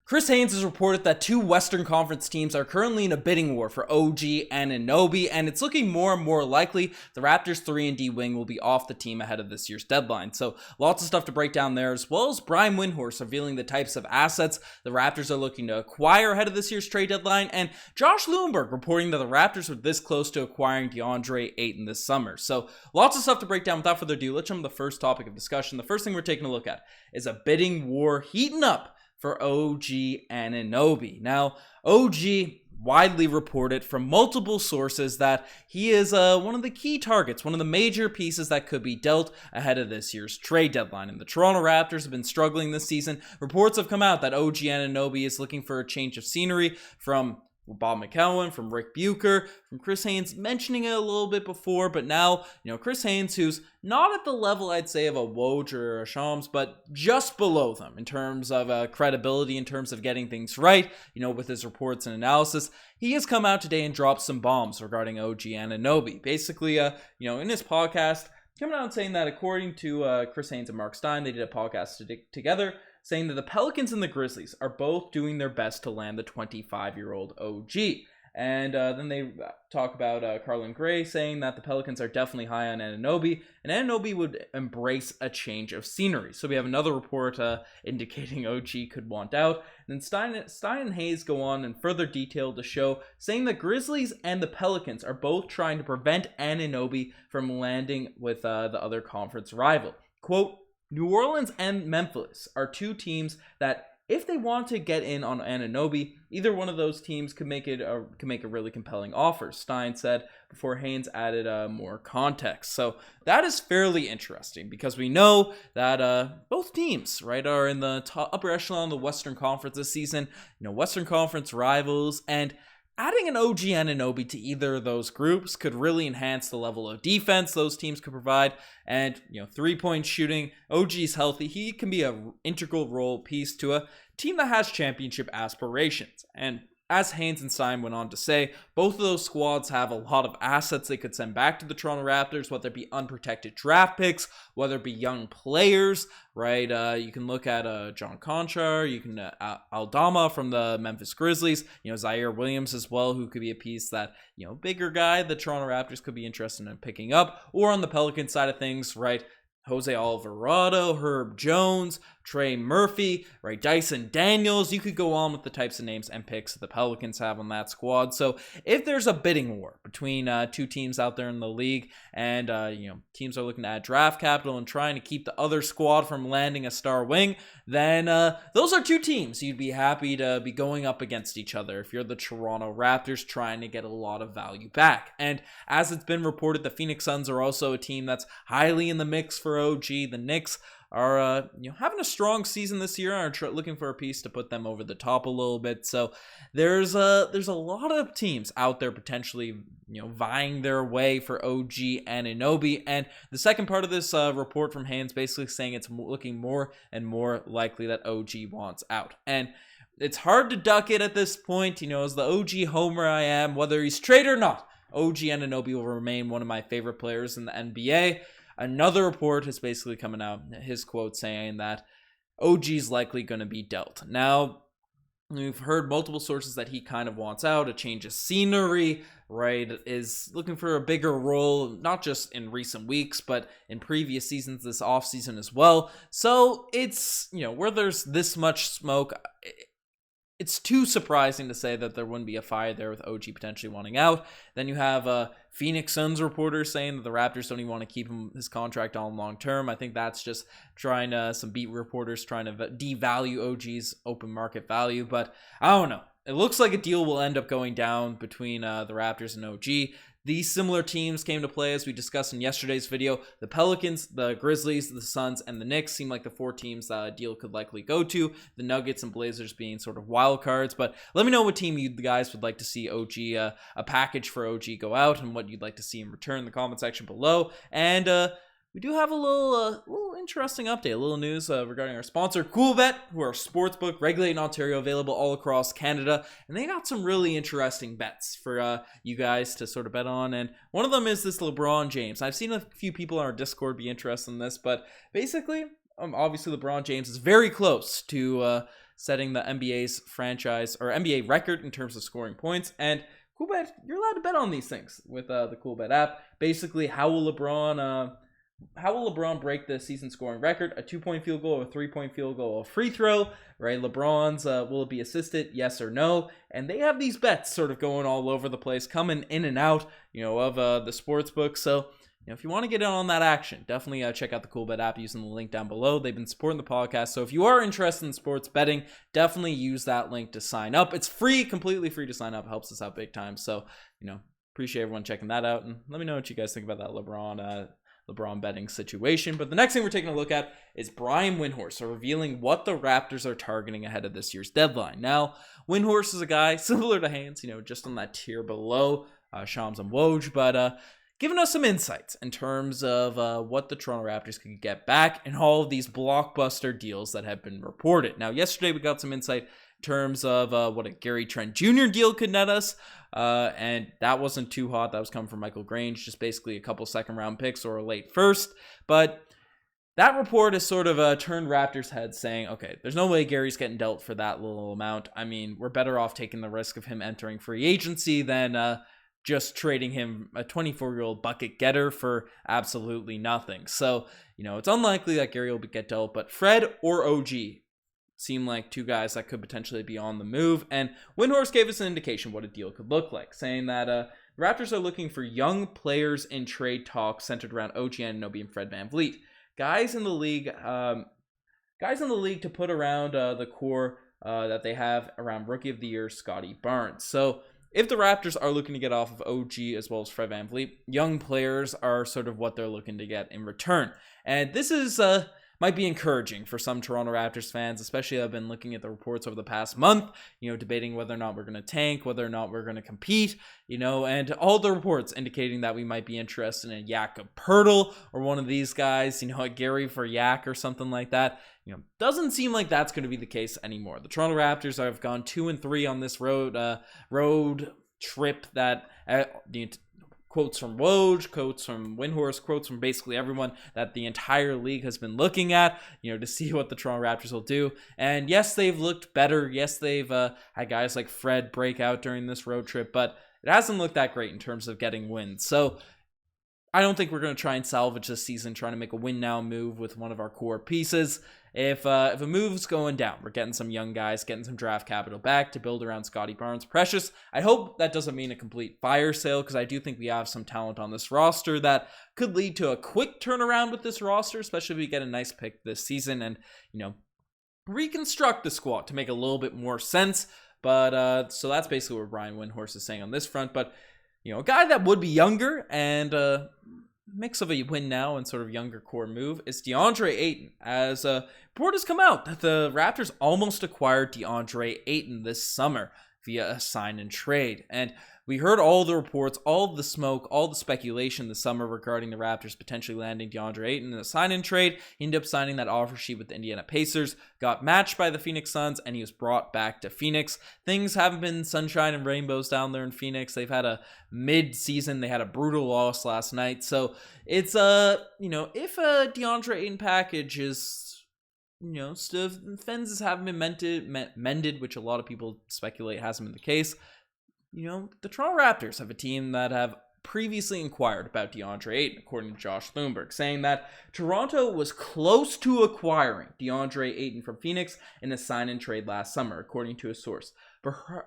Chris Haynes has reported that two Western Conference teams are currently in a bidding war for OG and Anunoby, and it's looking more and more likely the Raptors 3-and-D wing will be off the team ahead of this year's deadline. So lots of stuff to break down there, as well as Brian Windhorst revealing the types of assets the Raptors are looking to acquire ahead of this year's trade deadline, and Josh Lewenberg reporting that the Raptors were this close to acquiring DeAndre Ayton this summer. So lots of stuff to break down. Without further ado, let's jump to the first topic of discussion. The first thing we're taking a look at is a bidding war heating up for OG and Anunoby. Now, OG widely reported from multiple sources that he is one of the key targets, one of the major pieces that could be dealt ahead of this year's trade deadline. And the Toronto Raptors have been struggling this season. Reports have come out that OG and Anunoby is looking for a change of scenery from Bob McCowan, from Rick Bucher, from Chris Haynes, mentioning it a little bit before, but now, Chris Haynes, who's not at the level, I'd say, of a Woj or a Shams, but just below them in terms of credibility, in terms of getting things right, with his reports and analysis, he has come out today and dropped some bombs regarding OG and Anunoby. Basically, in his podcast, coming out and saying that according to Chris Haynes and Mark Stein, they did a podcast together, saying that the Pelicans and the Grizzlies are both doing their best to land the 25-year-old OG. And then they talk about Carlin Gray saying that the Pelicans are definitely high on Anunoby, and Anunoby would embrace a change of scenery. So we have another report indicating OG could want out. And then Stein and Hayes go on in further detail to show, saying the Grizzlies and the Pelicans are both trying to prevent Anunoby from landing with the other conference rival. Quote, New Orleans and Memphis are two teams that, if they want to get in on Anunoby, either one of those teams could make a really compelling offer, Stein said, before Haynes added more context. So that is fairly interesting, because we know that both teams, right, are in the upper echelon of the Western Conference this season, Western Conference rivals, and adding an OG Anunoby to either of those groups could really enhance the level of defense those teams could provide. And, three-point shooting, OG's healthy. He can be an integral role piece to a team that has championship aspirations. And as Haynes and Stein went on to say, both of those squads have a lot of assets they could send back to the Toronto Raptors, whether it be unprotected draft picks, whether it be young players, right? You can look at John Conchar, you can Aldama from the Memphis Grizzlies, Zaire Williams as well, who could be a piece that, bigger guy the Toronto Raptors could be interested in picking up. Or on the Pelican side of things, right? Jose Alvarado, Herb Jones, Trey Murphy, right? Dyson Daniels. You could go on with the types of names and picks that the Pelicans have on that squad. So if there's a bidding war between two teams out there in the league, and teams are looking to add draft capital and trying to keep the other squad from landing a star wing, then those are two teams you'd be happy to be going up against each other if you're the Toronto Raptors trying to get a lot of value back. And as it's been reported, the Phoenix Suns are also a team that's highly in the mix for OG. The Knicks are having a strong season this year and are looking for a piece to put them over the top a little bit. So there's a lot of teams out there potentially vying their way for OG and Anunoby. And the second part of this report from Haynes basically saying it's looking more and more likely that OG wants out. And it's hard to duck it at this point, as the OG homer I am, whether he's traded or not, OG and Anunoby will remain one of my favorite players in the NBA. Another report is basically coming out, his quote saying that OG's likely going to be dealt. Now, we've heard multiple sources that he kind of wants out, a change of scenery, right, is looking for a bigger role, not just in recent weeks, but in previous seasons, this offseason as well. So it's, where there's this much smoke, it's too surprising to say that there wouldn't be a fire there with OG potentially wanting out. Then you have Phoenix Suns reporters saying that the Raptors don't even want to keep his contract on long term. I think that's just some beat reporters trying to devalue OG's open market value. But I don't know. It looks like a deal will end up going down between the Raptors and OG. These similar teams came to play, as we discussed in yesterday's video. The Pelicans, the Grizzlies, the Suns, and the Knicks seem like the four teams that a deal could likely go to. The Nuggets and Blazers being sort of wild cards. But let me know what team you guys would like to see OG, a package for OG go out, and what you'd like to see in return in the comment section below. And we do have a little interesting update, a little news regarding our sponsor, Coolbet, who are a sportsbook regulated in Ontario, available all across Canada, and they got some really interesting bets for you guys to sort of bet on. And one of them is this LeBron James. I've seen a few people on our Discord be interested in this, but basically, obviously LeBron James is very close to setting the NBA's franchise or NBA record in terms of scoring points. And Coolbet, you're allowed to bet on these things with the Coolbet app. Basically, how will LeBron break the season scoring record? A 2-point field goal, a 3-point field goal, a free throw, right? LeBron's, will it be assisted? Yes or no? And they have these bets sort of going all over the place, coming in and out, of the sports book. So, if you want to get in on that action, definitely check out the Coolbet app using the link down below. They've been supporting the podcast. So if you are interested in sports betting, definitely use that link to sign up. It's free, completely free to sign up. It helps us out big time. So, appreciate everyone checking that out. And let me know what you guys think about that LeBron betting situation. But the next thing we're taking a look at is Brian Windhorst, revealing what the Raptors are targeting ahead of this year's deadline. Now, Windhorst is a guy similar to Haynes, just on that tier below Shams and Woj, but giving us some insights in terms of what the Toronto Raptors could get back and all of these blockbuster deals that have been reported. Now, yesterday we got some insight in terms of what a Gary Trent Jr. deal could net us, and that wasn't too hot. That was coming from Michael Grange, just basically a couple second-round picks or a late first, but that report has sort of turned Raptors' heads, saying, okay, there's no way Gary's getting dealt for that little amount. I mean, we're better off taking the risk of him entering free agency than just trading him a 24-year-old bucket getter for absolutely nothing. So, it's unlikely that Gary will get dealt, but Fred or OG seem like two guys that could potentially be on the move. And Windhorst gave us an indication what a deal could look like, saying that Raptors are looking for young players in trade talks centered around OG Anunoby and Fred VanVleet. Guys in the league to put around the core that they have around Rookie of the Year Scotty Barnes. So, if the Raptors are looking to get off of OG as well as Fred VanVleet, young players are sort of what they're looking to get in return. And this is might be encouraging for some Toronto Raptors fans, especially I've been looking at the reports over the past month, debating whether or not we're going to tank, whether or not we're going to compete, and all the reports indicating that we might be interested in Jakob Poeltl or one of these guys, a Gary for Yak or something like that. Doesn't seem like that's going to be the case anymore. The Toronto Raptors have gone 2-3 on this road trip that quotes from Woj, quotes from Windhorst, quotes from basically everyone that the entire league has been looking at, to see what the Toronto Raptors will do. And yes, they've looked better. Yes, they've had guys like Fred break out during this road trip, but it hasn't looked that great in terms of getting wins. So I don't think we're going to try and salvage this season trying to make a win now move with one of our core pieces. If a move's going down, we're getting some young guys, getting some draft capital back to build around Scotty Barnes. Precious. I hope that doesn't mean a complete fire sale, because I do think we have some talent on this roster that could lead to a quick turnaround with this roster, especially if we get a nice pick this season and, reconstruct the squad to make a little bit more sense. But so that's basically what Brian Windhorst is saying on this front. But, a guy that would be younger and mix of a win now and sort of younger core move is DeAndre Ayton, as report has come out that the Raptors almost acquired DeAndre Ayton this summer via a sign and trade. And we heard all the reports, all the smoke, all the speculation this summer regarding the Raptors potentially landing DeAndre Ayton in a sign and trade. He ended up signing that offer sheet with the Indiana Pacers, got matched by the Phoenix Suns, and he was brought back to Phoenix. Things haven't been sunshine and rainbows down there in Phoenix. They've had a mid-season, they had a brutal loss last night. So it's if a DeAndre Ayton package is still fences haven't been mended, which a lot of people speculate hasn't been the case. The Toronto Raptors have a team that have previously inquired about DeAndre Ayton, according to Josh Bloomberg, saying that Toronto was close to acquiring DeAndre Ayton from Phoenix in a sign and trade last summer, according to a source.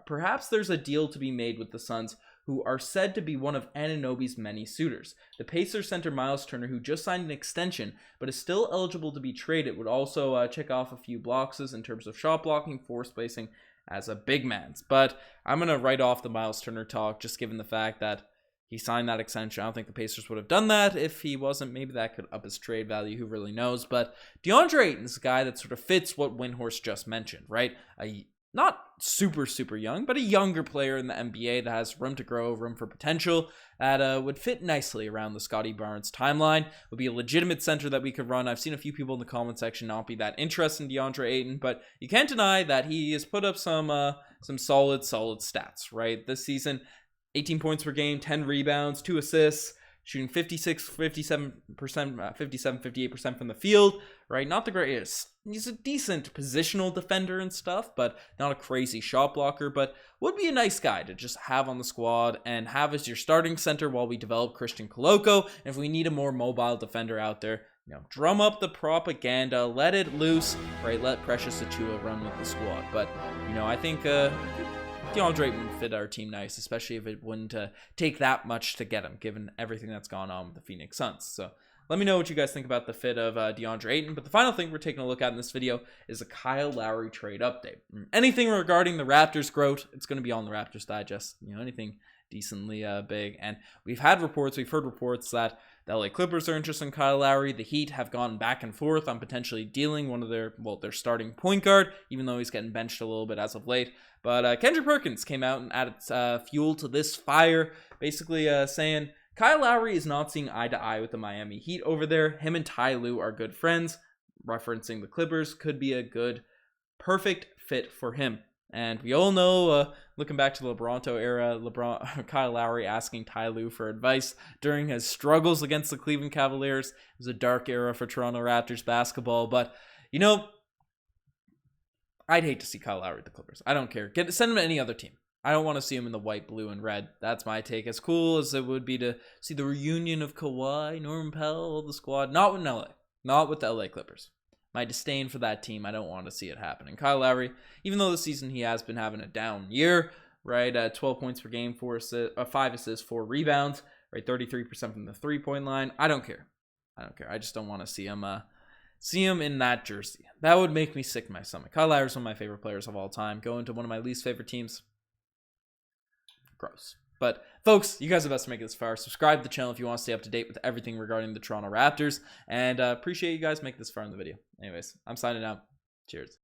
Perhaps there's a deal to be made with the Suns, who are said to be one of Anunoby's many suitors. The Pacers center Miles Turner, who just signed an extension but is still eligible to be traded, would also check off a few boxes in terms of shot blocking, floor spacing, as a big man. But I'm going to write off the Miles Turner talk, just given the fact that he signed that extension. I don't think the Pacers would have done that if he wasn't. Maybe that could up his trade value. Who really knows? But DeAndre Ayton is a guy that sort of fits what Windhorst just mentioned, right? Not super, super young, but a younger player in the NBA that has room to grow, room for potential, that would fit nicely around the Scotty Barnes timeline. Would be a legitimate center that we could run. I've seen a few people in the comment section not be that interested in DeAndre Ayton, but you can't deny that he has put up some solid stats, right? This season, 18 points per game, 10 rebounds, 2 assists, shooting 57%, 58% from the field, right? Not the greatest he's a decent positional defender and stuff, but not a crazy shot blocker, but would be a nice guy to just have on the squad and have as your starting center while we develop Christian Koloko. And if we need a more mobile defender out there, drum up the propaganda, let it loose, right? Let Precious Achiuwa run with the squad. But, I think DeAndre Ayton would fit our team nice, especially if it wouldn't take that much to get him, given everything that's gone on with the Phoenix Suns. So let me know what you guys think about the fit of DeAndre Ayton. But the final thing we're taking a look at in this video is a Kyle Lowry trade update. Anything regarding the Raptors' growth, it's going to be on the Raptors Digest. Anything decently big. And we've heard reports that the LA Clippers are interested in Kyle Lowry. The Heat have gone back and forth on potentially dealing one of their starting point guard, even though he's getting benched a little bit as of late. But Kendrick Perkins came out and added fuel to this fire, basically saying Kyle Lowry is not seeing eye to eye with the Miami Heat over there. Him and Ty Lue are good friends, referencing the Clippers could be a good, perfect fit for him. And we all know, looking back to the LeBronto era, Kyle Lowry asking Ty Lue for advice during his struggles against the Cleveland Cavaliers. It was a dark era for Toronto Raptors basketball. But, I'd hate to see Kyle Lowry at the Clippers. I don't care. Send him to any other team. I don't want to see him in the white, blue, and red. That's my take. As cool as it would be to see the reunion of Kawhi, Norman Powell, the squad. Not with LA. Not with the LA Clippers. My disdain for that team, I don't want to see it happen. And Kyle Lowry, even though this season he has been having a down year, right? 12 points per game, 5 assists, 4 rebounds, right? 33% from the three-point line. I don't care. I just don't want to see him in that jersey. That would make me sick to my stomach. Kyle Lowry is one of my favorite players of all time. Going to one of my least favorite teams. Gross. But folks, you guys are the best to make it this far. Subscribe to the channel if you want to stay up to date with everything regarding the Toronto Raptors. And appreciate you guys making this far in the video. Anyways, I'm signing out. Cheers.